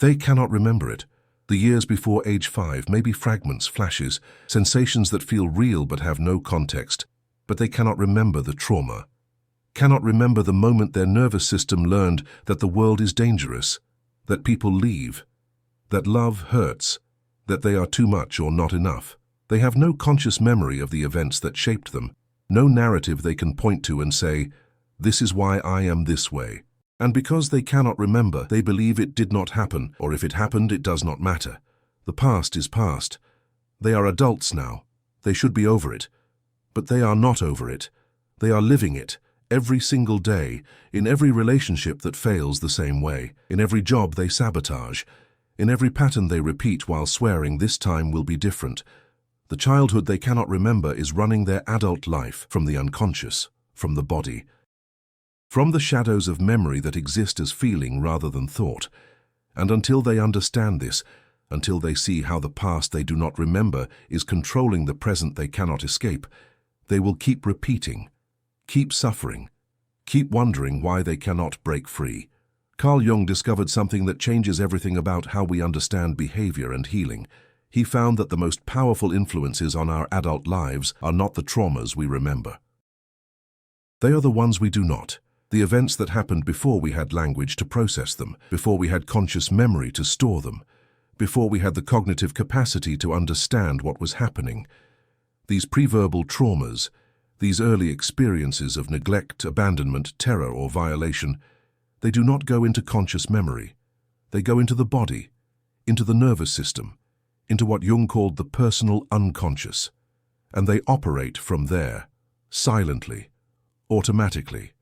They cannot remember it. The years before age 5 may be fragments, flashes, sensations that feel real but have no context, but they cannot remember the trauma. Cannot remember the moment their nervous system learned that the world is dangerous, that people leave, that love hurts, that they are too much or not enough. They have no conscious memory of the events that shaped them, no narrative they can point to and say, "This is why I am this way." And because they cannot remember, they believe it did not happen, or if it happened, it does not matter. The past is past. They are adults now. They should be over it. But they are not over it. They are living it, every single day, in every relationship that fails the same way, in every job they sabotage, in every pattern they repeat while swearing this time will be different. The childhood they cannot remember is running their adult life from the unconscious, from the body, from the shadows of memory that exist as feeling rather than thought. And until they understand this, until they see how the past they do not remember is controlling the present they cannot escape, they will keep repeating, keep suffering, keep wondering why they cannot break free. Carl Jung discovered something that changes everything about how we understand behavior and healing. He found that the most powerful influences on our adult lives are not the traumas we remember. They are the ones we do not. The events that happened before we had language to process them, before we had conscious memory to store them, before we had the cognitive capacity to understand what was happening. These preverbal traumas, these early experiences of neglect, abandonment, terror, or violation, they do not go into conscious memory. They go into the body, into the nervous system, into what Jung called the personal unconscious. And they operate from there, silently, automatically,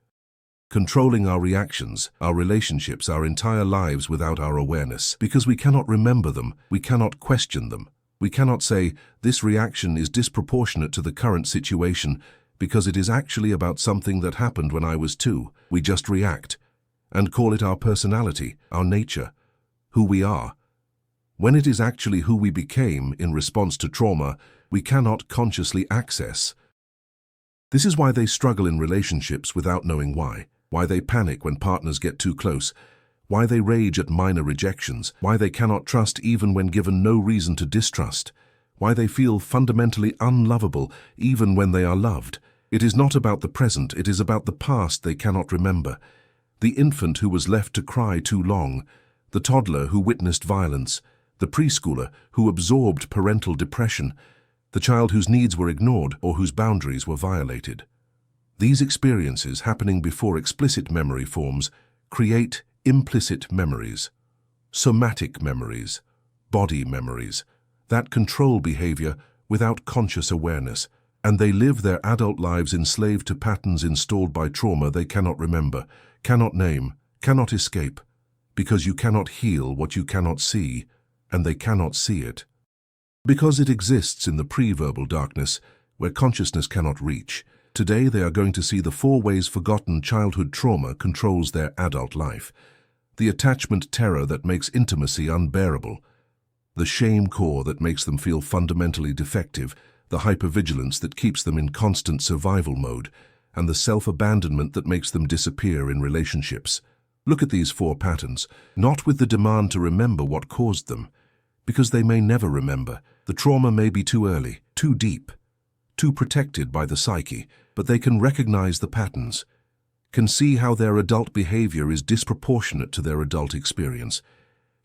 controlling our reactions, our relationships, our entire lives without our awareness. Because we cannot remember them, we cannot question them. We cannot say, this reaction is disproportionate to the current situation because it is actually about something that happened when I was 2. We just react and call it our personality, our nature, who we are. When it is actually who we became in response to trauma, we cannot consciously access. This is why they struggle in relationships without knowing why they panic when partners get too close, why they rage at minor rejections, why they cannot trust even when given no reason to distrust, why they feel fundamentally unlovable even when they are loved. It is not about the present, it is about the past they cannot remember. The infant who was left to cry too long, the toddler who witnessed violence, the preschooler who absorbed parental depression, the child whose needs were ignored or whose boundaries were violated. These experiences happening before explicit memory forms create implicit memories, somatic memories, body memories, that control behavior without conscious awareness, and they live their adult lives enslaved to patterns installed by trauma they cannot remember, cannot name, cannot escape, because you cannot heal what you cannot see, and they cannot see it. Because it exists in the pre-verbal darkness where consciousness cannot reach. Today they are going to see the 4 ways forgotten childhood trauma controls their adult life. The attachment terror that makes intimacy unbearable. The shame core that makes them feel fundamentally defective. The hypervigilance that keeps them in constant survival mode. And the self-abandonment that makes them disappear in relationships. Look at these 4 patterns, not with the demand to remember what caused them, because they may never remember. The trauma may be too early, too deep, too protected by the psyche, but they can recognize the patterns, can see how their adult behavior is disproportionate to their adult experience,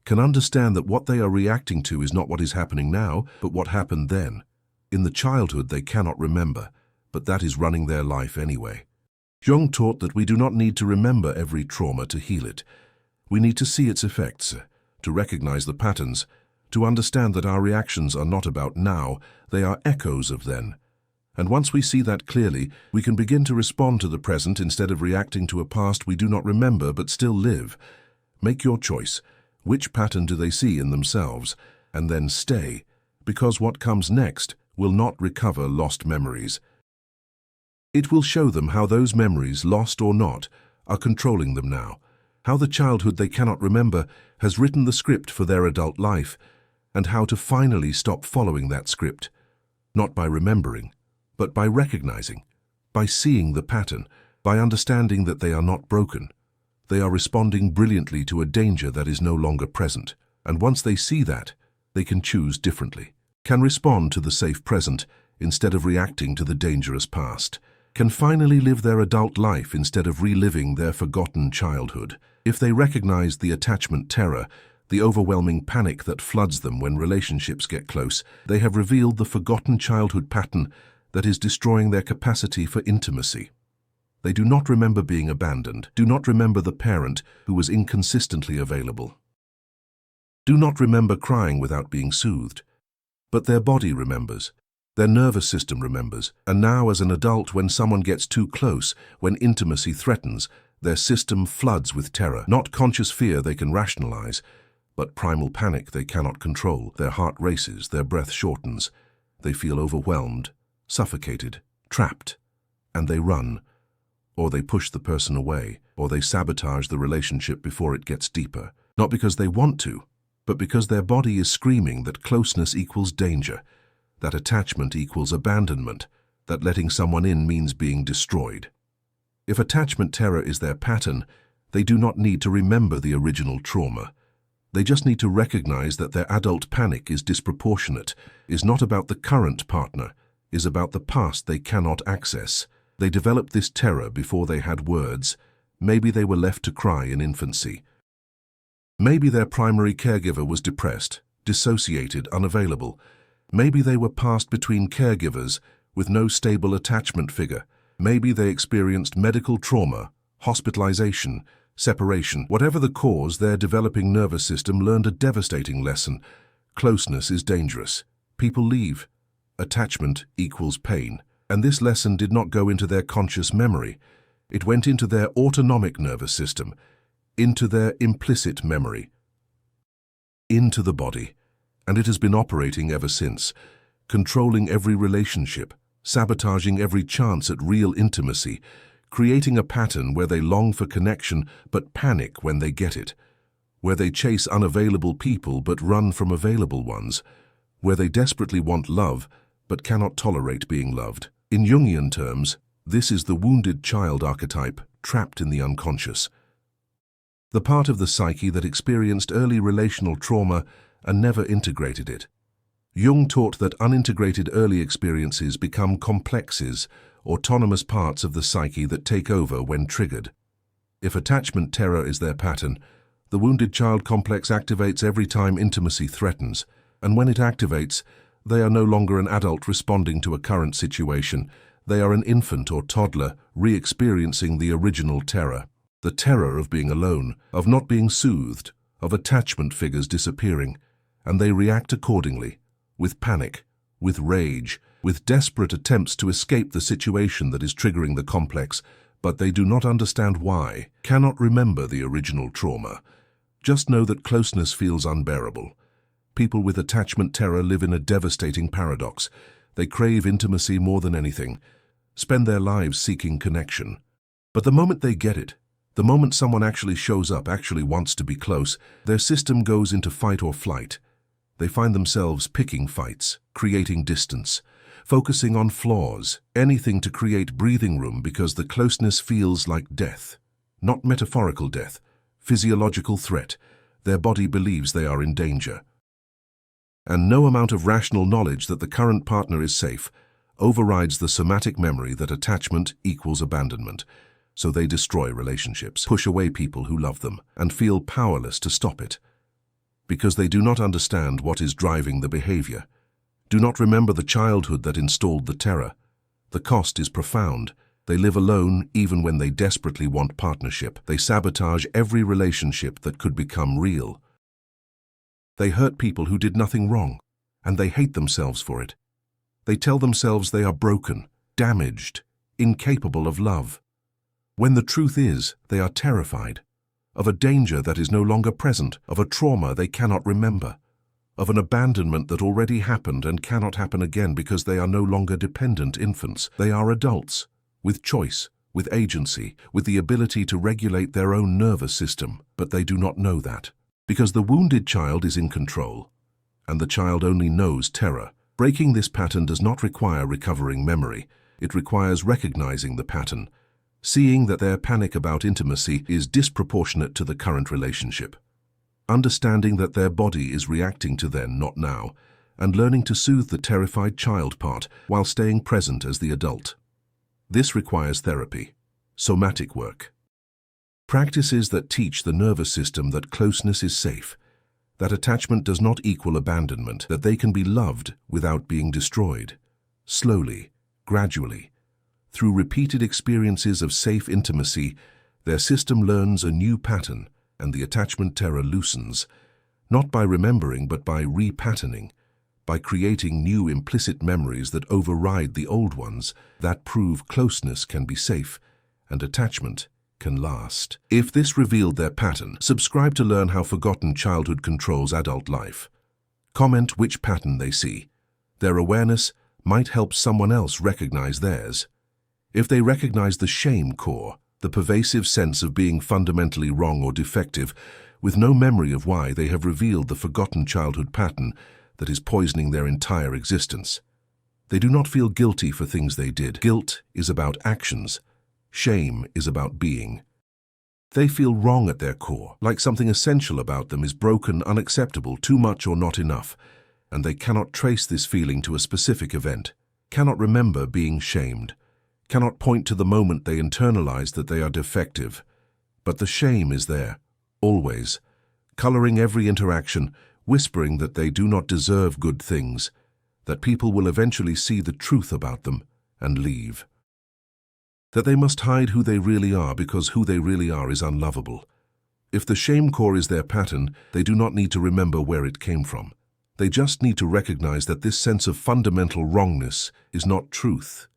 can understand that what they are reacting to is not what is happening now, but what happened then. In the childhood they cannot remember, but that is running their life anyway. Jung taught that we do not need to remember every trauma to heal it. We need to see its effects, to recognize the patterns, to understand that our reactions are not about now, they are echoes of then. And once we see that clearly, we can begin to respond to the present instead of reacting to a past we do not remember but still live. Make your choice. Which pattern do they see in themselves? And then stay, because what comes next will not recover lost memories. It will show them how those memories, lost or not, are controlling them now, how the childhood they cannot remember has written the script for their adult life, and how to finally stop following that script, not by remembering, but by recognizing, by seeing the pattern, by understanding that they are not broken. They are responding brilliantly to a danger that is no longer present. And once they see that, they can choose differently, can respond to the safe present instead of reacting to the dangerous past, can finally live their adult life instead of reliving their forgotten childhood. If they recognize the attachment terror, the overwhelming panic that floods them when relationships get close, they have revealed the forgotten childhood pattern that is destroying their capacity for intimacy. They do not remember being abandoned, do not remember the parent who was inconsistently available, do not remember crying without being soothed. But their body remembers, their nervous system remembers, and now as an adult, when someone gets too close, when intimacy threatens, their system floods with terror, not conscious fear they can rationalize, but primal panic they cannot control. Their heart races, their breath shortens, they feel overwhelmed, suffocated, trapped, and they run, or they push the person away, or they sabotage the relationship before it gets deeper, not because they want to, but because their body is screaming that closeness equals danger, that attachment equals abandonment, that letting someone in means being destroyed. If attachment terror is their pattern, they do not need to remember the original trauma. They just need to recognize that their adult panic is disproportionate, is not about the current partner, is about the past they cannot access. They developed this terror before they had words. Maybe they were left to cry in infancy. Maybe their primary caregiver was depressed, dissociated, unavailable. Maybe they were passed between caregivers with no stable attachment figure. Maybe they experienced medical trauma, hospitalization, separation. Whatever the cause, their developing nervous system learned a devastating lesson. Closeness is dangerous. People leave. Attachment equals pain. And this lesson did not go into their conscious memory. It went into their autonomic nervous system, into their implicit memory, into the body, and it has been operating ever since, controlling every relationship, sabotaging every chance at real intimacy, creating a pattern where they long for connection but panic when they get it, where they chase unavailable people but run from available ones, where they desperately want love but cannot tolerate being loved. In Jungian terms, this is the wounded child archetype trapped in the unconscious, the part of the psyche that experienced early relational trauma and never integrated it. Jung taught that unintegrated early experiences become complexes, autonomous parts of the psyche that take over when triggered. If attachment terror is their pattern, the wounded child complex activates every time intimacy threatens, and when it activates, they are no longer an adult responding to a current situation. They are an infant or toddler re-experiencing the original terror. The terror of being alone, of not being soothed, of attachment figures disappearing, and they react accordingly, with panic, with rage, with desperate attempts to escape the situation that is triggering the complex, but they do not understand why, cannot remember the original trauma. Just know that closeness feels unbearable. People with attachment terror live in a devastating paradox. They crave intimacy more than anything, spend their lives seeking connection. But the moment they get it, the moment someone actually shows up, actually wants to be close, their system goes into fight or flight. They find themselves picking fights, creating distance, focusing on flaws, anything to create breathing room because the closeness feels like death. Not metaphorical death, physiological threat. Their body believes they are in danger. And no amount of rational knowledge that the current partner is safe overrides the somatic memory that attachment equals abandonment. So they destroy relationships, push away people who love them, and feel powerless to stop it. Because they do not understand what is driving the behavior, do not remember the childhood that installed the terror. The cost is profound. They live alone even when they desperately want partnership. They sabotage every relationship that could become real. They hurt people who did nothing wrong, and they hate themselves for it. They tell themselves they are broken, damaged, incapable of love. When the truth is, they are terrified of a danger that is no longer present, of a trauma they cannot remember, of an abandonment that already happened and cannot happen again because they are no longer dependent infants. They are adults, with choice, with agency, with the ability to regulate their own nervous system, but they do not know that. Because the wounded child is in control, and the child only knows terror. Breaking this pattern does not require recovering memory. It requires recognizing the pattern, seeing that their panic about intimacy is disproportionate to the current relationship. understanding that their body is reacting to then, not now, and learning to soothe the terrified child part while staying present as the adult. This requires therapy, somatic work, practices that teach the nervous system that closeness is safe, that attachment does not equal abandonment, that they can be loved without being destroyed, slowly, gradually. Through repeated experiences of safe intimacy, their system learns a new pattern and the attachment terror loosens, not by remembering but by repatterning, by creating new implicit memories that override the old ones that prove closeness can be safe and attachment can last. If this revealed their pattern, subscribe to learn how forgotten childhood controls adult life. Comment which pattern they see. Their awareness might help someone else recognize theirs. If they recognize the shame core, the pervasive sense of being fundamentally wrong or defective, with no memory of why, they have revealed the forgotten childhood pattern that is poisoning their entire existence. They do not feel guilty for things they did. Guilt is about actions. Shame is about being. They feel wrong at their core, like something essential about them is broken, unacceptable, too much or not enough, and they cannot trace this feeling to a specific event, cannot remember being shamed, cannot point to the moment they internalized that they are defective. But the shame is there, always, coloring every interaction, whispering that they do not deserve good things, that people will eventually see the truth about them and leave. That they must hide who they really are because who they really are is unlovable. If the shame core is their pattern, they do not need to remember where it came from. They just need to recognize that this sense of fundamental wrongness is not truth.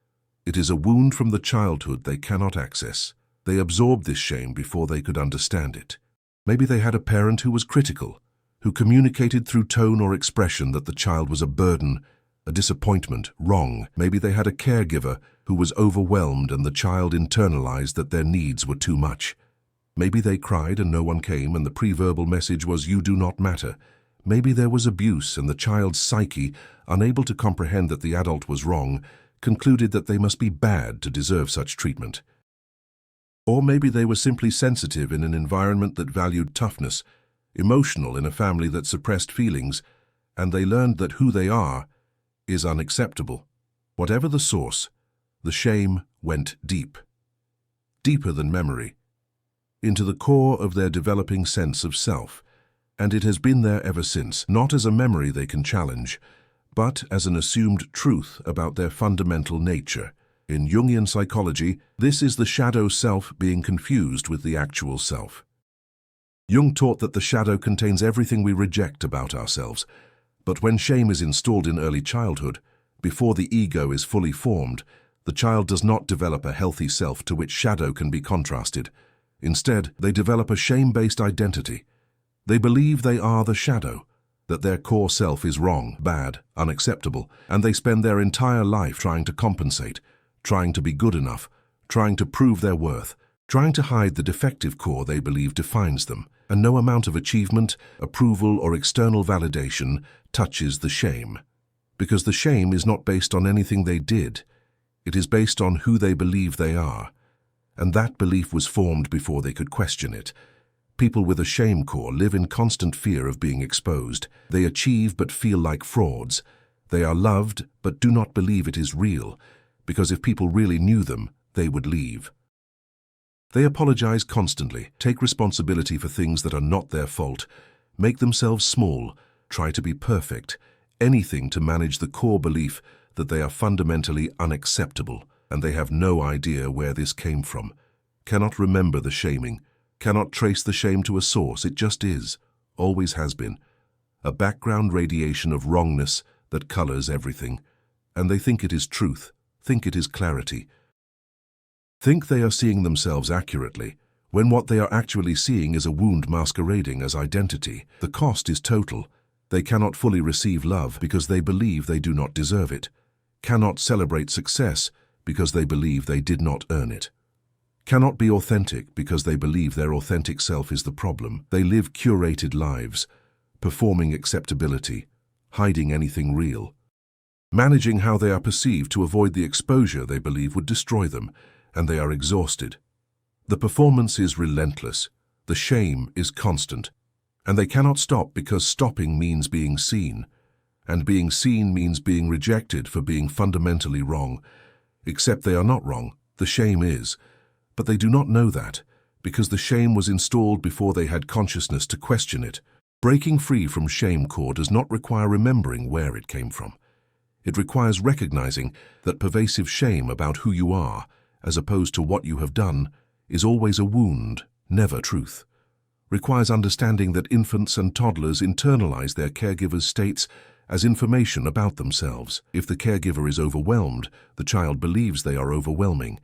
It is a wound from the childhood they cannot access. They absorbed this shame before they could understand it. Maybe they had a parent who was critical, who communicated through tone or expression that the child was a burden, a disappointment, wrong. Maybe they had a caregiver who was overwhelmed and the child internalized that their needs were too much. Maybe they cried and no one came and the pre-verbal message was, "You do not matter." Maybe there was abuse and the child's psyche, unable to comprehend that the adult was wrong, concluded that they must be bad to deserve such treatment. Or maybe they were simply sensitive in an environment that valued toughness, emotional in a family that suppressed feelings, and they learned that who they are is unacceptable. Whatever the source, the shame went deep, deeper than memory, into the core of their developing sense of self, and it has been there ever since, not as a memory they can challenge, but as an assumed truth about their fundamental nature. In Jungian psychology, this is the shadow self being confused with the actual self. Jung taught that the shadow contains everything we reject about ourselves, but when shame is installed in early childhood, before the ego is fully formed, the child does not develop a healthy self to which shadow can be contrasted. Instead, they develop a shame-based identity. They believe they are the shadow, that their core self is wrong, bad, unacceptable, and they spend their entire life trying to compensate, trying to be good enough, trying to prove their worth, trying to hide the defective core they believe defines them, and no amount of achievement, approval, or external validation touches the shame. Because the shame is not based on anything they did, it is based on who they believe they are, and that belief was formed before they could question it. People with a shame core live in constant fear of being exposed. They achieve but feel like frauds. They are loved but do not believe it is real, because if people really knew them, they would leave. They apologize constantly, take responsibility for things that are not their fault, make themselves small, try to be perfect, anything to manage the core belief that they are fundamentally unacceptable, and they have no idea where this came from, cannot remember the shaming, cannot trace the shame to a source. It just is, always has been, a background radiation of wrongness that colors everything, and they think it is truth, think it is clarity, think they are seeing themselves accurately, when what they are actually seeing is a wound masquerading as identity. The cost is total. They cannot fully receive love because they believe they do not deserve it, cannot celebrate success because they believe they did not earn it, cannot be authentic because they believe their authentic self is the problem. They live curated lives, performing acceptability, hiding anything real, managing how they are perceived to avoid the exposure they believe would destroy them, and they are exhausted. The performance is relentless. The shame is constant. And they cannot stop because stopping means being seen, and being seen means being rejected for being fundamentally wrong. Except they are not wrong, the shame is. But they do not know that, because the shame was installed before they had consciousness to question it. Breaking free from shame core does not require remembering where it came from. It requires recognizing that pervasive shame about who you are, as opposed to what you have done, is always a wound, never truth. Requires understanding that infants and toddlers internalize their caregiver's states as information about themselves. If the caregiver is overwhelmed, the child believes they are overwhelming.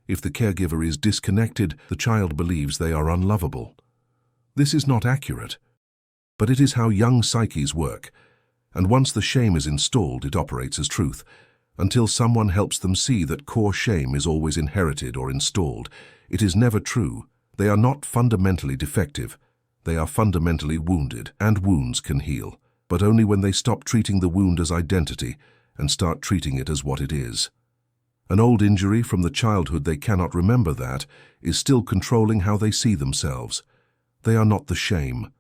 If the caregiver is disconnected, the child believes they are unlovable. This is not accurate, but it is how young psyches work, and once the shame is installed, it operates as truth, until someone helps them see that core shame is always inherited or installed. It is never true. They are not fundamentally defective. They are fundamentally wounded, and wounds can heal, but only when they stop treating the wound as identity and start treating it as what it is. An old injury from the childhood they cannot remember that is still controlling how they see themselves. They are not the shame.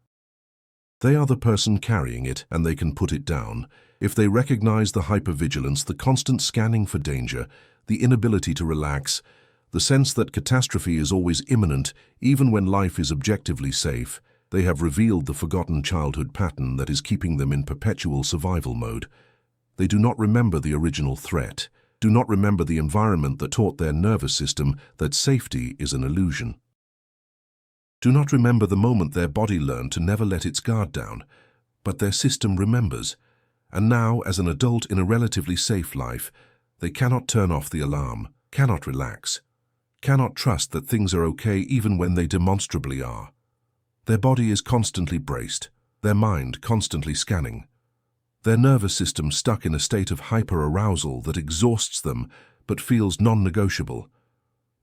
They are the person carrying it, and they can put it down. If they recognize the hypervigilance, the constant scanning for danger, the inability to relax, the sense that catastrophe is always imminent, even when life is objectively safe, they have revealed the forgotten childhood pattern that is keeping them in perpetual survival mode. They do not remember the original threat, do not remember the environment that taught their nervous system that safety is an illusion. Do not remember the moment their body learned to never let its guard down, but their system remembers. And now, as an adult in a relatively safe life, they cannot turn off the alarm, cannot relax, cannot trust that things are okay even when they demonstrably are. Their body is constantly braced, their mind constantly scanning, their nervous system stuck in a state of hyper-arousal that exhausts them but feels non-negotiable,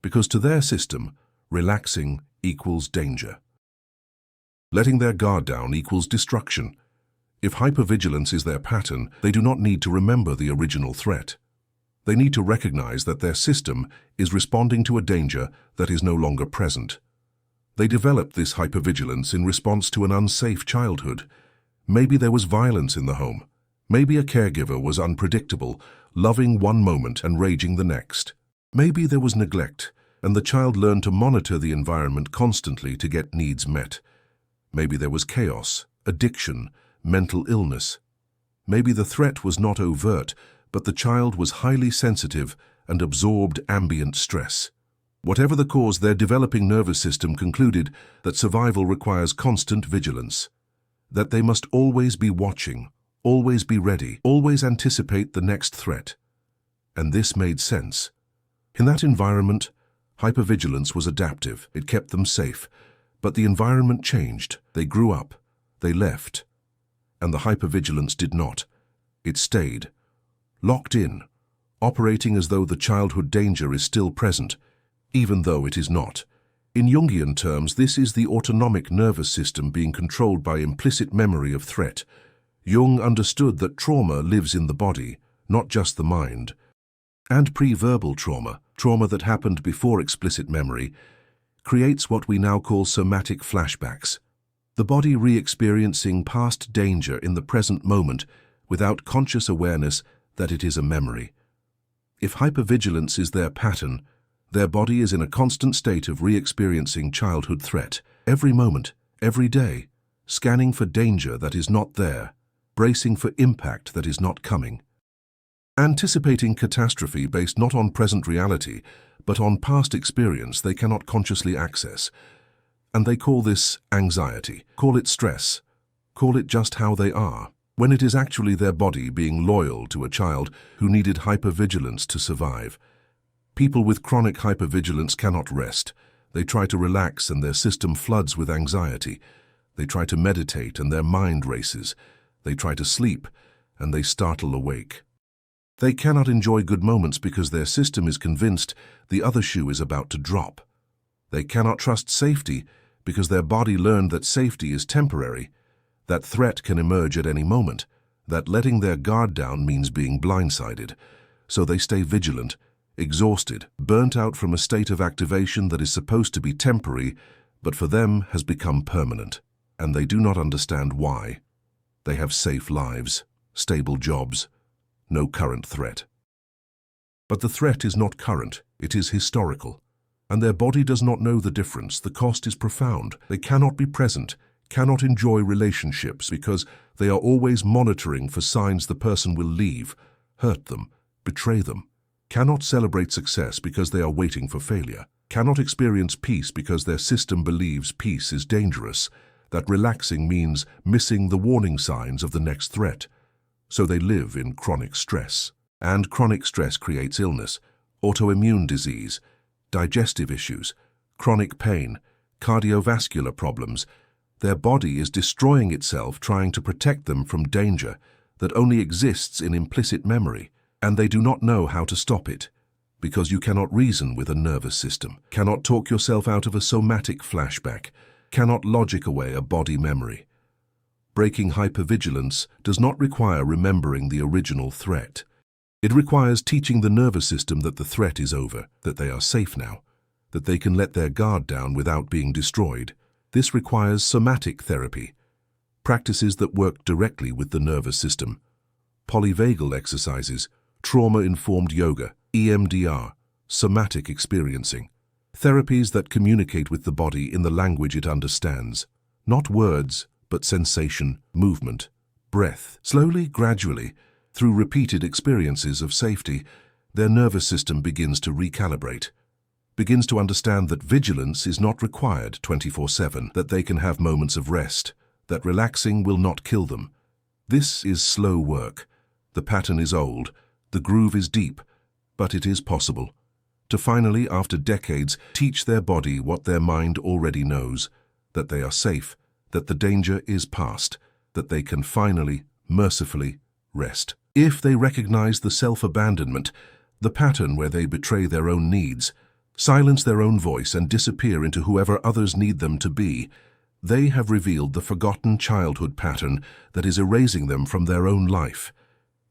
because to their system, relaxing equals danger. Letting their guard down equals destruction. If hypervigilance is their pattern, they do not need to remember the original threat. They need to recognize that their system is responding to a danger that is no longer present. They developed this hypervigilance in response to an unsafe childhood. Maybe there was violence in the home. Maybe a caregiver was unpredictable, loving one moment and raging the next. Maybe there was neglect, and the child learned to monitor the environment constantly to get needs met. Maybe there was chaos, addiction, mental illness. Maybe the threat was not overt, but the child was highly sensitive and absorbed ambient stress. Whatever the cause, their developing nervous system concluded that survival requires constant vigilance, that they must always be watching, always be ready, always anticipate the next threat. And this made sense. In that environment, hypervigilance was adaptive. It kept them safe. But the environment changed. They grew up. They left. And the hypervigilance did not. It stayed, locked in, operating as though the childhood danger is still present, even though it is not. In Jungian terms, this is the autonomic nervous system being controlled by implicit memory of threat. Jung understood that trauma lives in the body, not just the mind. And pre-verbal trauma, trauma that happened before explicit memory, creates what we now call somatic flashbacks. The body re-experiencing past danger in the present moment without conscious awareness that it is a memory. If hypervigilance is their pattern, their body is in a constant state of re-experiencing childhood threat, every moment, every day, scanning for danger that is not there, bracing for impact that is not coming. Anticipating catastrophe based not on present reality, but on past experience they cannot consciously access. And they call this anxiety, call it stress, call it just how they are, when it is actually their body being loyal to a child who needed hypervigilance to survive. People with chronic hypervigilance cannot rest. They try to relax and their system floods with anxiety. They try to meditate and their mind races. They try to sleep and they startle awake. They cannot enjoy good moments because their system is convinced the other shoe is about to drop. They cannot trust safety because their body learned that safety is temporary, that threat can emerge at any moment, that letting their guard down means being blindsided. So they stay vigilant, exhausted, burnt out from a state of activation that is supposed to be temporary, but for them has become permanent. and they do not understand why. They have safe lives, stable jobs, no current threat. But the threat is not current, it is historical. And their body does not know the difference. The cost is profound. They cannot be present, cannot enjoy relationships because they are always monitoring for signs the person will leave, hurt them, betray them. Cannot celebrate success because they are waiting for failure. Cannot experience peace because their system believes peace is dangerous, that relaxing means missing the warning signs of the next threat. So they live in chronic stress. And chronic stress creates illness, autoimmune disease, digestive issues, chronic pain, cardiovascular problems. Their body is destroying itself trying to protect them from danger that only exists in implicit memory, and they do not know how to stop it, because you cannot reason with a nervous system, cannot talk yourself out of a somatic flashback, cannot logic away a body memory. Breaking hypervigilance does not require remembering the original threat. It requires teaching the nervous system that the threat is over, that they are safe now, that they can let their guard down without being destroyed. This requires somatic therapy, practices that work directly with the nervous system. Polyvagal exercises, trauma-informed yoga, EMDR, somatic experiencing. Therapies that communicate with the body in the language it understands. Not words, but sensation, movement, breath. Slowly, gradually, through repeated experiences of safety, their nervous system begins to recalibrate, begins to understand that vigilance is not required 24/7, that they can have moments of rest, that relaxing will not kill them. This is slow work. The pattern is old, the groove is deep, but it is possible. To finally, after decades, teach their body what their mind already knows, that they are safe, that the danger is past, that they can finally, mercifully, rest. If they recognize the self-abandonment, the pattern where they betray their own needs, silence their own voice and disappear into whoever others need them to be, they have revealed the forgotten childhood pattern that is erasing them from their own life.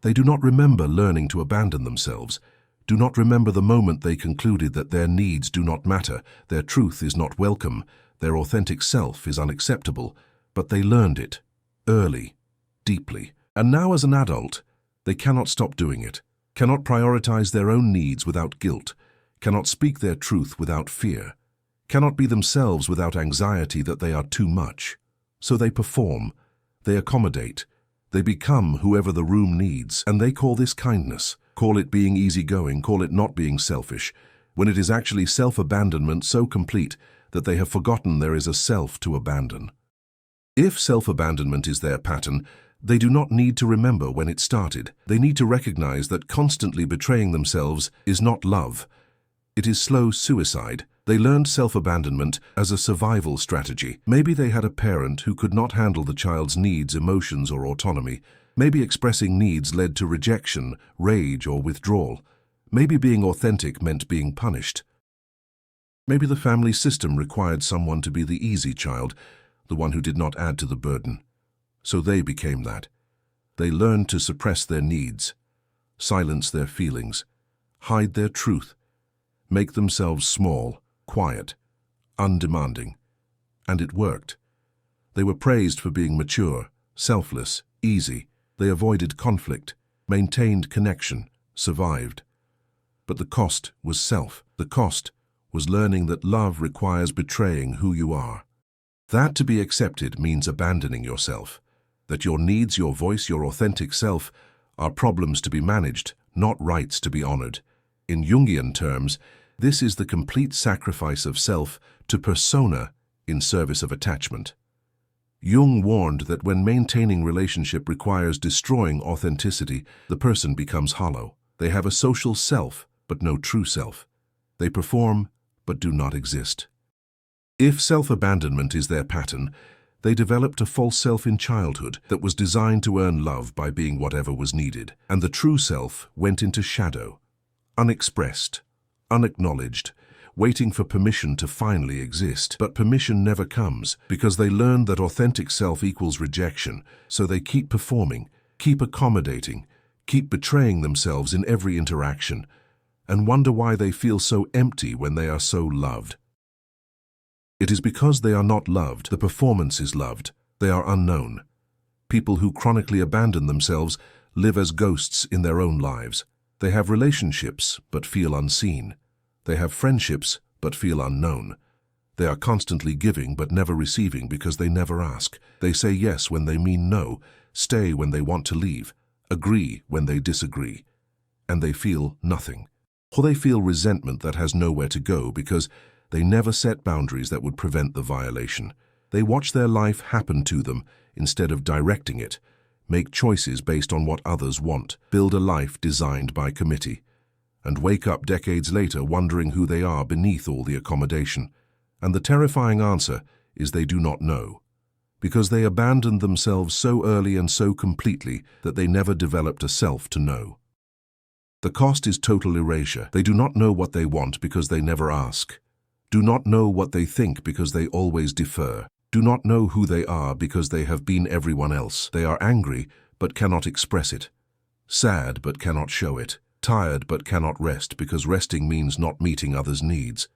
They do not remember learning to abandon themselves, do not remember the moment they concluded that their needs do not matter, their truth is not welcome, their authentic self is unacceptable, but they learned it, early, deeply. And now as an adult, they cannot stop doing it, cannot prioritize their own needs without guilt, cannot speak their truth without fear, cannot be themselves without anxiety that they are too much. So they perform, they accommodate, they become whoever the room needs, and they call this kindness, call it being easygoing, call it not being selfish, when it is actually self-abandonment so complete that they have forgotten there is a self to abandon. If self-abandonment is their pattern, they do not need to remember when it started. They need to recognize that constantly betraying themselves is not love. It is slow suicide. They learned self-abandonment as a survival strategy. Maybe they had a parent who could not handle the child's needs, emotions, or autonomy. Maybe expressing needs led to rejection, rage, or withdrawal. Maybe being authentic meant being punished. Maybe the family system required someone to be the easy child, the one who did not add to the burden. So they became that. They learned to suppress their needs, silence their feelings, hide their truth, make themselves small, quiet, undemanding. And it worked. They were praised for being mature, selfless, easy. They avoided conflict, maintained connection, survived. But the cost was self. The cost was learning that love requires betraying who you are. That to be accepted means abandoning yourself. That your needs, your voice, your authentic self are problems to be managed, not rights to be honored. In Jungian terms, this is the complete sacrifice of self to persona in service of attachment. Jung warned that when maintaining relationship requires destroying authenticity, the person becomes hollow. They have a social self, but no true self. They perform, but do not exist. If self-abandonment is their pattern, they developed a false self in childhood that was designed to earn love by being whatever was needed, and the true self went into shadow, unexpressed, unacknowledged, waiting for permission to finally exist. But permission never comes, because they learned that authentic self equals rejection, so they keep performing, keep accommodating, keep betraying themselves in every interaction, and wonder why they feel so empty when they are so loved. It is because they are not loved, the performance is loved. They are unknown. People who chronically abandon themselves live as ghosts in their own lives. They have relationships, but feel unseen. They have friendships, but feel unknown. They are constantly giving, but never receiving because they never ask. They say yes when they mean no, stay when they want to leave, agree when they disagree. And they feel nothing. Or they feel resentment that has nowhere to go because they never set boundaries that would prevent the violation. They watch their life happen to them instead of directing it, make choices based on what others want, build a life designed by committee, and wake up decades later wondering who they are beneath all the accommodation. And the terrifying answer is they do not know, because they abandoned themselves so early and so completely that they never developed a self to know. The cost is total erasure. They do not know what they want because they never ask. Do not know what they think because they always defer. Do not know who they are because they have been everyone else. They are angry but cannot express it. Sad but cannot show it. Tired but cannot rest because resting means not meeting others' needs.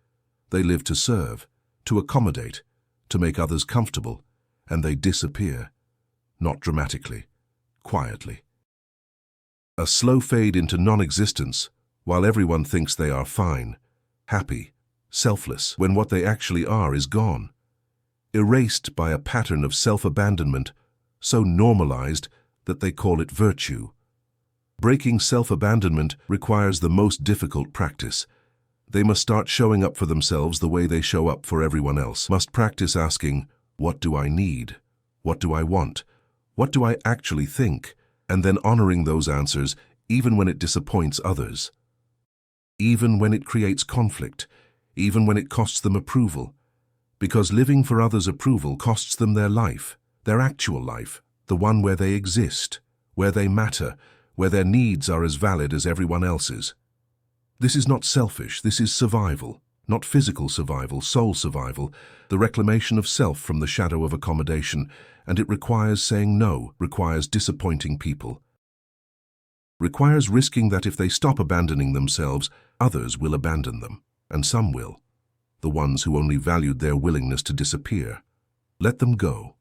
They live to serve, to accommodate, to make others comfortable, and they disappear, not dramatically, quietly. A slow fade into non-existence, while everyone thinks they are fine, happy, selfless, when what they actually are is gone. Erased by a pattern of self-abandonment, so normalized that they call it virtue. Breaking self-abandonment requires the most difficult practice. They must start showing up for themselves the way they show up for everyone else. Must practice asking, what do I need? What do I want? What do I actually think? And then honoring those answers even when it disappoints others. Even when it creates conflict. Even when it costs them approval. Because living for others' approval costs them their life, their actual life, the one where they exist, where they matter, where their needs are as valid as everyone else's. This is not selfish, this is survival, not physical survival, soul survival, the reclamation of self from the shadow of accommodation, and it requires saying no, requires disappointing people. Requires risking that if they stop abandoning themselves, others will abandon them, and some will. The ones who only valued their willingness to disappear. Let them go.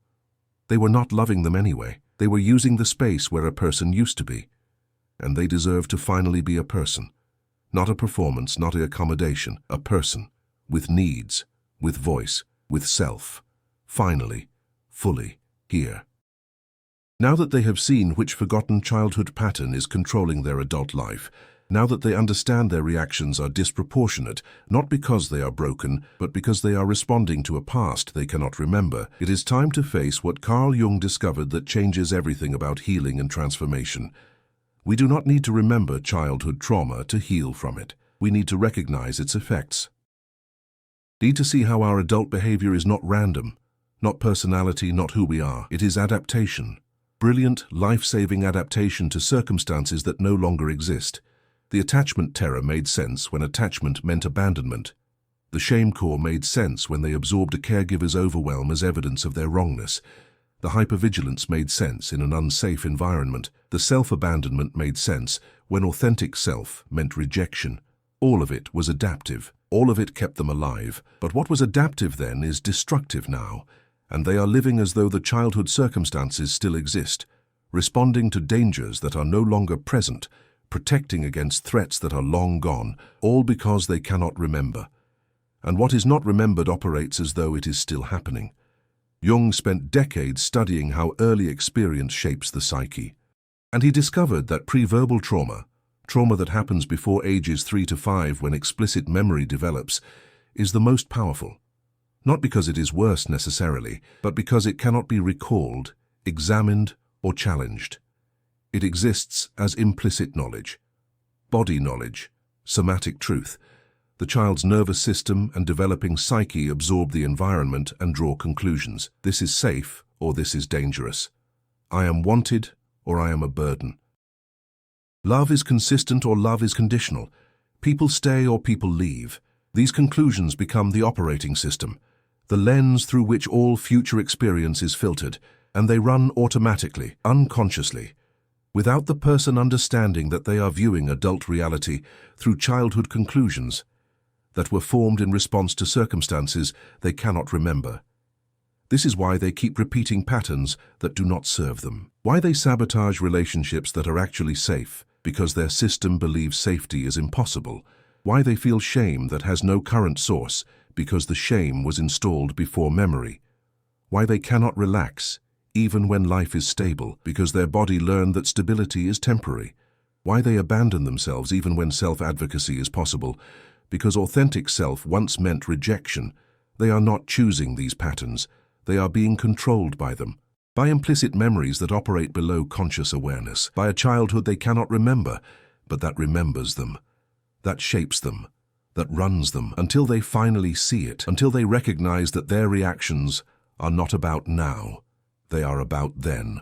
They were not loving them anyway. They were using the space where a person used to be. And they deserve to finally be a person. Not a performance, not an accommodation, a person, with needs, with voice, with self. Finally, fully, here. Now that they have seen which forgotten childhood pattern is controlling their adult life, now that they understand their reactions are disproportionate, not because they are broken, but because they are responding to a past they cannot remember, it is time to face what Carl Jung discovered that changes everything about healing and transformation. We do not need to remember childhood trauma to heal from it. We need to recognize its effects. Need to see how our adult behavior is not random, not personality, not who we are. It is adaptation. Brilliant, life-saving adaptation to circumstances that no longer exist. The attachment terror made sense when attachment meant abandonment. The shame core made sense when they absorbed a caregiver's overwhelm as evidence of their wrongness. The hypervigilance made sense in an unsafe environment. The self-abandonment made sense when authentic self meant rejection. All of it was adaptive. All of it kept them alive. But what was adaptive then is destructive now, and they are living as though the childhood circumstances still exist, responding to dangers that are no longer present, protecting against threats that are long gone, all because they cannot remember. And what is not remembered operates as though it is still happening. Jung spent decades studying how early experience shapes the psyche. And he discovered that pre-verbal trauma, trauma that happens before ages 3 to 5 when explicit memory develops, is the most powerful. Not because it is worse necessarily, but because it cannot be recalled, examined, or challenged. It exists as implicit knowledge, body knowledge, somatic truth. The child's nervous system and developing psyche absorb the environment and draw conclusions. This is safe or this is dangerous. I am wanted or I am a burden. Love is consistent or love is conditional. People stay or people leave. These conclusions become the operating system, the lens through which all future experience is filtered, and they run automatically, unconsciously, without the person understanding that they are viewing adult reality through childhood conclusions that were formed in response to circumstances they cannot remember. This is why they keep repeating patterns that do not serve them. Why they sabotage relationships that are actually safe, because their system believes safety is impossible. Why they feel shame that has no current source, because the shame was installed before memory. Why they cannot relax, even when life is stable, because their body learned that stability is temporary. Why they abandon themselves even when self-advocacy is possible, because authentic self once meant rejection. They are not choosing these patterns, they are being controlled by them, by implicit memories that operate below conscious awareness, by a childhood they cannot remember, but that remembers them, that shapes them, that runs them, until they finally see it, until they recognize that their reactions are not about now, they are about then.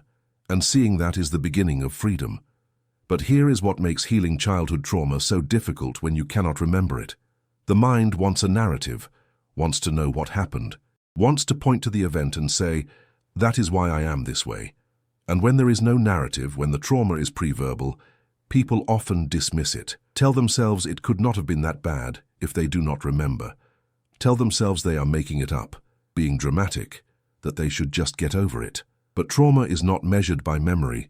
And seeing that is the beginning of freedom. But here is what makes healing childhood trauma so difficult when you cannot remember it. The mind wants a narrative, wants to know what happened, wants to point to the event and say, that is why I am this way. And when there is no narrative, when the trauma is pre-verbal, people often dismiss it, tell themselves it could not have been that bad if they do not remember, tell themselves they are making it up, being dramatic, that they should just get over it. But trauma is not measured by memory,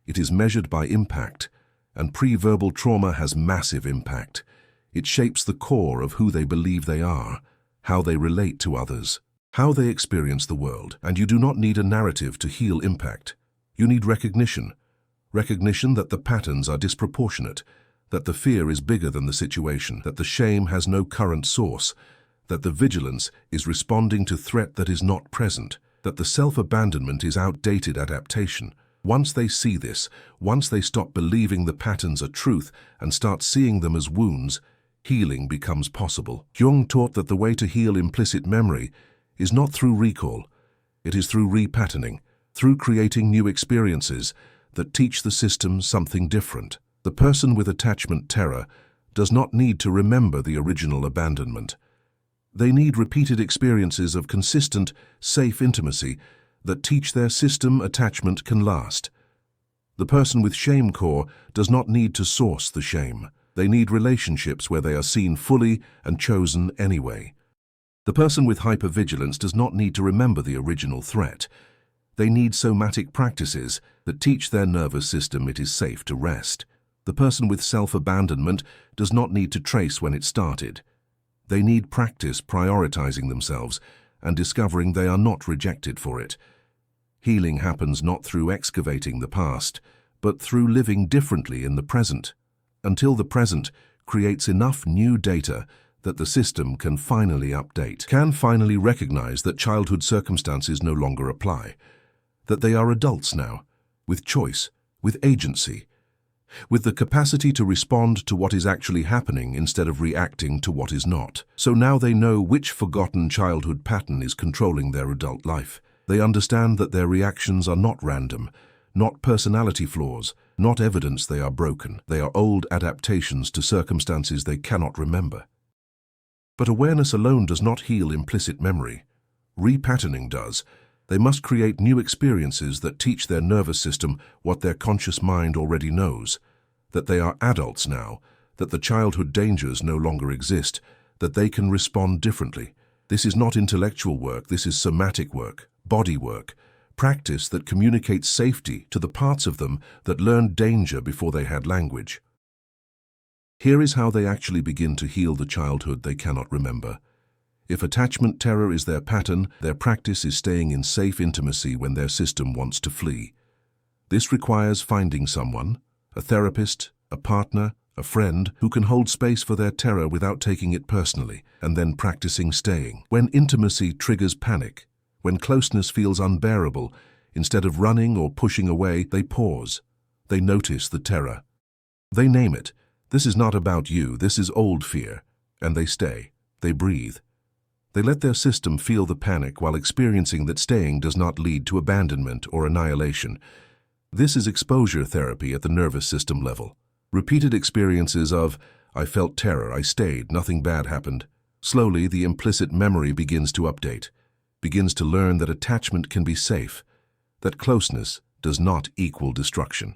it is measured by impact, and pre-verbal trauma has massive impact. It shapes the core of who they believe they are, how they relate to others, how they experience the world. And you do not need a narrative to heal impact. You need recognition. Recognition that the patterns are disproportionate, that the fear is bigger than the situation, that the shame has no current source, that the vigilance is responding to threat that is not present, that the self-abandonment is outdated adaptation. Once they see this, once they stop believing the patterns are truth and start seeing them as wounds, healing becomes possible. Jung taught that the way to heal implicit memory is not through recall, it is through repatterning, through creating new experiences that teach the system something different. The person with attachment terror does not need to remember the original abandonment. They need repeated experiences of consistent, safe intimacy that teach their system attachment can last. The person with shame core does not need to source the shame. They need relationships where they are seen fully and chosen anyway. The person with hypervigilance does not need to remember the original threat. They need somatic practices that teach their nervous system it is safe to rest. The person with self-abandonment does not need to trace when it started. They need practice prioritizing themselves and discovering they are not rejected for it. Healing happens not through excavating the past, but through living differently in the present, until the present creates enough new data that the system can finally update, can finally recognize that childhood circumstances no longer apply, that they are adults now, with choice, with agency, with the capacity to respond to what is actually happening instead of reacting to what is not. So now they know which forgotten childhood pattern is controlling their adult life. They understand that their reactions are not random, not personality flaws, not evidence they are broken. They are old adaptations to circumstances they cannot remember. But awareness alone does not heal implicit memory. Repatterning does. They must create new experiences that teach their nervous system what their conscious mind already knows, that they are adults now, that the childhood dangers no longer exist, that they can respond differently. This is not intellectual work, this is somatic work, body work, practice that communicates safety to the parts of them that learned danger before they had language. Here is how they actually begin to heal the childhood they cannot remember. If attachment terror is their pattern, their practice is staying in safe intimacy when their system wants to flee. This requires finding someone, a therapist, a partner, a friend, who can hold space for their terror without taking it personally, and then practicing staying. When intimacy triggers panic, when closeness feels unbearable, instead of running or pushing away, they pause. They notice the terror. They name it. This is not about you, this is old fear. And they stay. They breathe. They let their system feel the panic while experiencing that staying does not lead to abandonment or annihilation. This is exposure therapy at the nervous system level. Repeated experiences of, I felt terror, I stayed, nothing bad happened. Slowly, the implicit memory begins to update, begins to learn that attachment can be safe, that closeness does not equal destruction,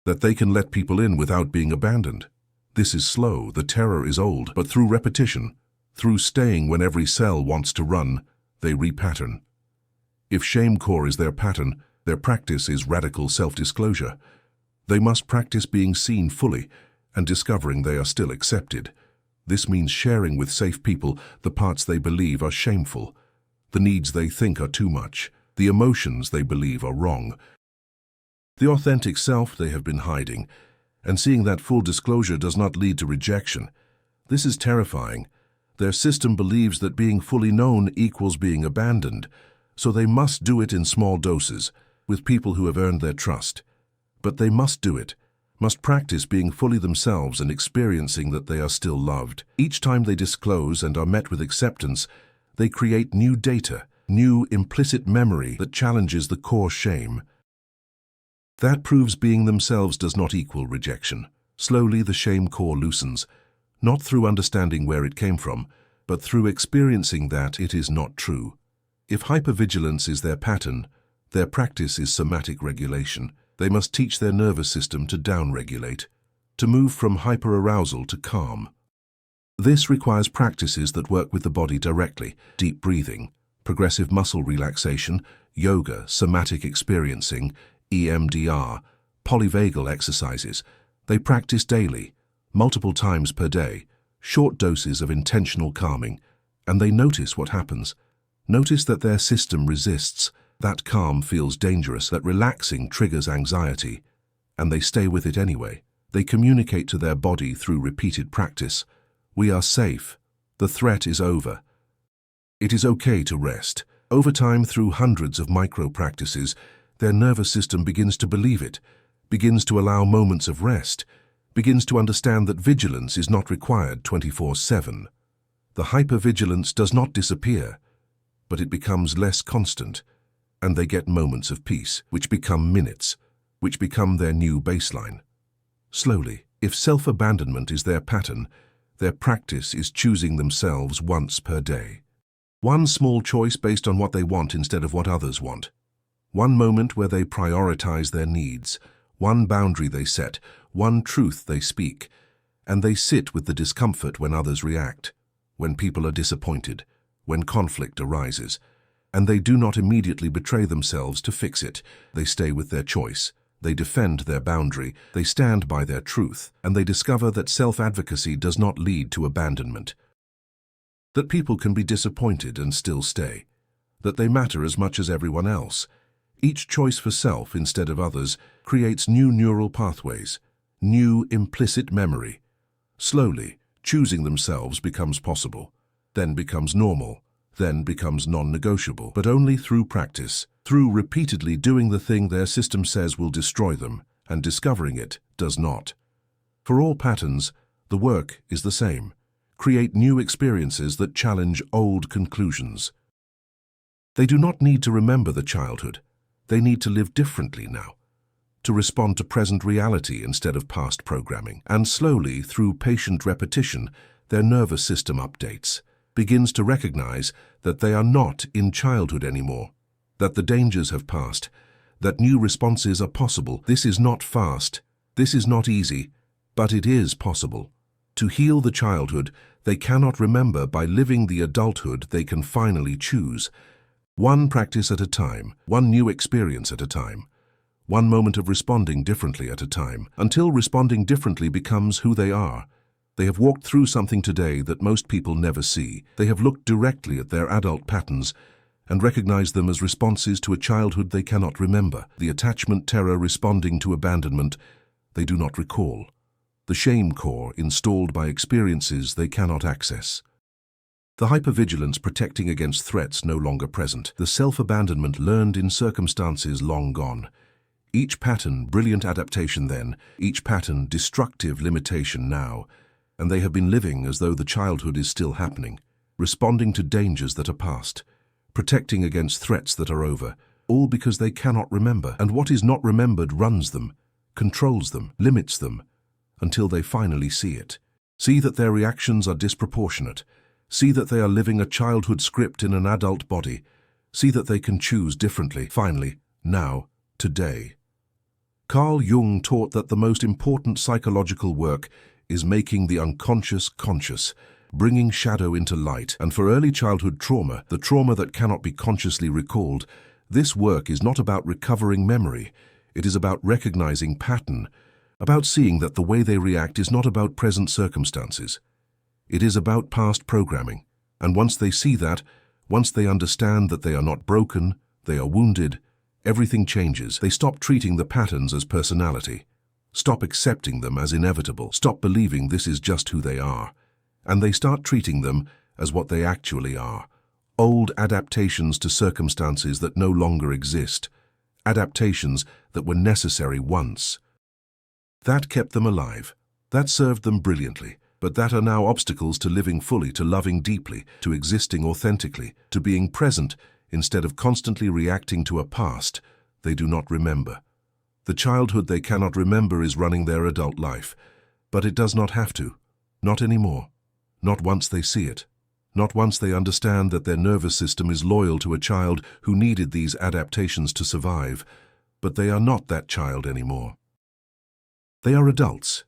that they can let people in without being abandoned. This is slow, the terror is old, but through repetition, through staying when every cell wants to run, they repattern. If shame core is their pattern, their practice is radical self-disclosure. They must practice being seen fully and discovering they are still accepted. This means sharing with safe people the parts they believe are shameful, the needs they think are too much, the emotions they believe are wrong, the authentic self they have been hiding, and seeing that full disclosure does not lead to rejection. This is terrifying. Their system believes that being fully known equals being abandoned, so they must do it in small doses, with people who have earned their trust. But they must do it, must practice being fully themselves and experiencing that they are still loved. Each time they disclose and are met with acceptance, they create new data, new implicit memory that challenges the core shame. That proves being themselves does not equal rejection. Slowly the shame core loosens, not through understanding where it came from, but through experiencing that it is not true. If hypervigilance is their pattern, their practice is somatic regulation. They must teach their nervous system to downregulate, to move from hyperarousal to calm. This requires practices that work with the body directly: deep breathing, progressive muscle relaxation, yoga, somatic experiencing, EMDR, polyvagal exercises. They practice daily, multiple times per day, short doses of intentional calming, and they notice what happens. Notice that their system resists, that calm feels dangerous, that relaxing triggers anxiety, and they stay with it anyway. They communicate to their body through repeated practice. We are safe. The threat is over. It is okay to rest. Over time, through hundreds of micro-practices, their nervous system begins to believe it, begins to allow moments of rest, begins to understand that vigilance is not required 24/7. The hypervigilance does not disappear, but it becomes less constant, and they get moments of peace, which become minutes, which become their new baseline. Slowly, if self-abandonment is their pattern, their practice is choosing themselves once per day. One small choice based on what they want instead of what others want. One moment where they prioritize their needs, one boundary they set, one truth they speak, and they sit with the discomfort when others react, when people are disappointed, when conflict arises, and they do not immediately betray themselves to fix it. They stay with their choice, they defend their boundary, they stand by their truth, and they discover that self-advocacy does not lead to abandonment. That people can be disappointed and still stay. That they matter as much as everyone else. Each choice for self instead of others creates new neural pathways, new implicit memory. Slowly, choosing themselves becomes possible, then becomes normal, then becomes non-negotiable, but only through practice, through repeatedly doing the thing their system says will destroy them, and discovering it does not. For all patterns, the work is the same. Create new experiences that challenge old conclusions. They do not need to remember the childhood. They need to live differently now, to respond to present reality instead of past programming. And slowly, through patient repetition, their nervous system updates, begins to recognize that they are not in childhood anymore, that the dangers have passed, that new responses are possible. This is not fast, this is not easy, but it is possible. To heal the childhood they cannot remember by living the adulthood they can finally choose. One practice at a time, one new experience at a time, one moment of responding differently at a time, until responding differently becomes who they are. They have walked through something today that most people never see. They have looked directly at their adult patterns and recognized them as responses to a childhood they cannot remember. The attachment terror responding to abandonment they do not recall. The shame core installed by experiences they cannot access. The hypervigilance protecting against threats no longer present. The self-abandonment learned in circumstances long gone. Each pattern brilliant adaptation then, each pattern destructive limitation now. And they have been living as though the childhood is still happening, responding to dangers that are past, protecting against threats that are over, all because they cannot remember. And what is not remembered runs them, controls them, limits them, until they finally see it. See that their reactions are disproportionate. See that they are living a childhood script in an adult body. See that they can choose differently. Finally, now, today. Carl Jung taught that the most important psychological work is making the unconscious conscious, bringing shadow into light. And for early childhood trauma, the trauma that cannot be consciously recalled, This work is not about recovering memory. It is about recognizing pattern, about seeing that the way they react is not about present circumstances. It is about past programming. And once they see that, once they understand that they are not broken, they are wounded, everything changes. They stop treating the patterns as personality, stop accepting them as inevitable, stop believing this is just who they are, and they start treating them as what they actually are: old adaptations to circumstances that no longer exist, adaptations that were necessary once. That kept them alive, that served them brilliantly, but that are now obstacles to living fully, to loving deeply, to existing authentically, to being present instead of constantly reacting to a past they do not remember. The childhood they cannot remember is running their adult life, but it does not have to. Not anymore. Not once they see it. Not once they understand that their nervous system is loyal to a child who needed these adaptations to survive, but they are not that child anymore. They are adults,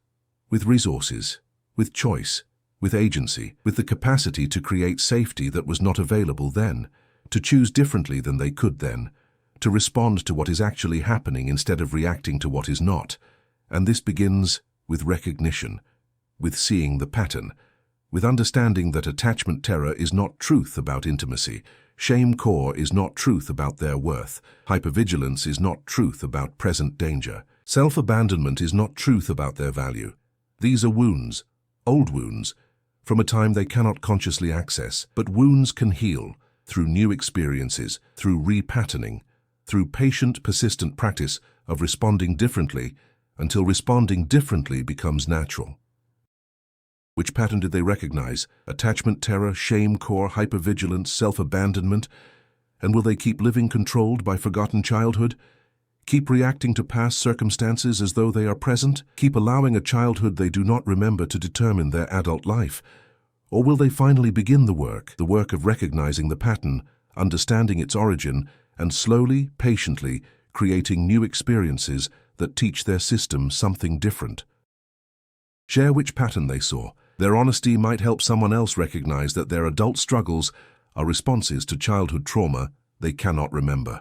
with resources, with choice, with agency, with the capacity to create safety that was not available then, to choose differently than they could then, to respond to what is actually happening instead of reacting to what is not. And this begins with recognition, with seeing the pattern, with understanding that attachment terror is not truth about intimacy, shame core is not truth about their worth, hypervigilance is not truth about present danger, self-abandonment is not truth about their value. These are wounds, old wounds, from a time they cannot consciously access, but wounds can heal through new experiences, through repatterning, through patient, persistent practice of responding differently until responding differently becomes natural. Which pattern did they recognize? Attachment terror, shame core, hypervigilance, self-abandonment? And will they keep living controlled by forgotten childhood? Keep reacting to past circumstances as though they are present? Keep allowing a childhood they do not remember to determine their adult life? Or will they finally begin the work of recognizing the pattern, understanding its origin, and slowly, patiently, creating new experiences that teach their system something different? Share which pattern they saw. Their honesty might help someone else recognize that their adult struggles are responses to childhood trauma they cannot remember.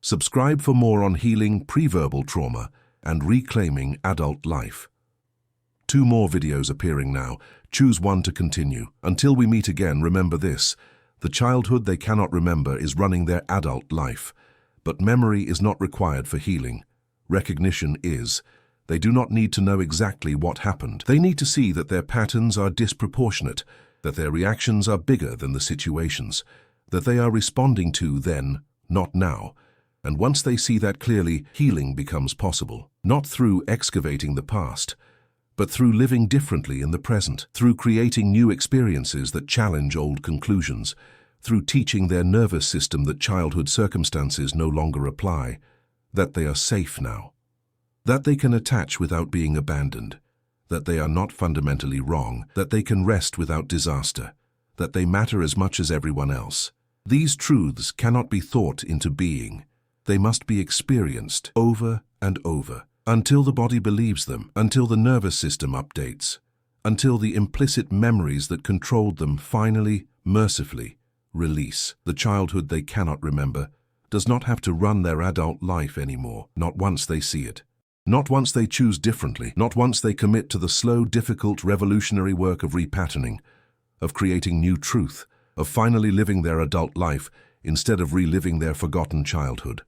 Subscribe for more on healing pre-verbal trauma and reclaiming adult life. 2 more videos appearing now. Choose one to continue. Until we meet again, remember this: the childhood they cannot remember is running their adult life. But memory is not required for healing. Recognition is. They do not need to know exactly what happened. They need to see that their patterns are disproportionate, that their reactions are bigger than the situations, that they are responding to then, not now. And once they see that clearly, healing becomes possible, not through excavating the past, but through living differently in the present, through creating new experiences that challenge old conclusions, through teaching their nervous system that childhood circumstances no longer apply, that they are safe now, that they can attach without being abandoned, that they are not fundamentally wrong, that they can rest without disaster, that they matter as much as everyone else. These truths cannot be thought into being. They must be experienced over and over, until the body believes them, until the nervous system updates, until the implicit memories that controlled them finally, mercifully, release. The childhood they cannot remember does not have to run their adult life anymore, not once they see it. Not once they choose differently, not once they commit to the slow, difficult, revolutionary work of repatterning, of creating new truth, of finally living their adult life instead of reliving their forgotten childhood.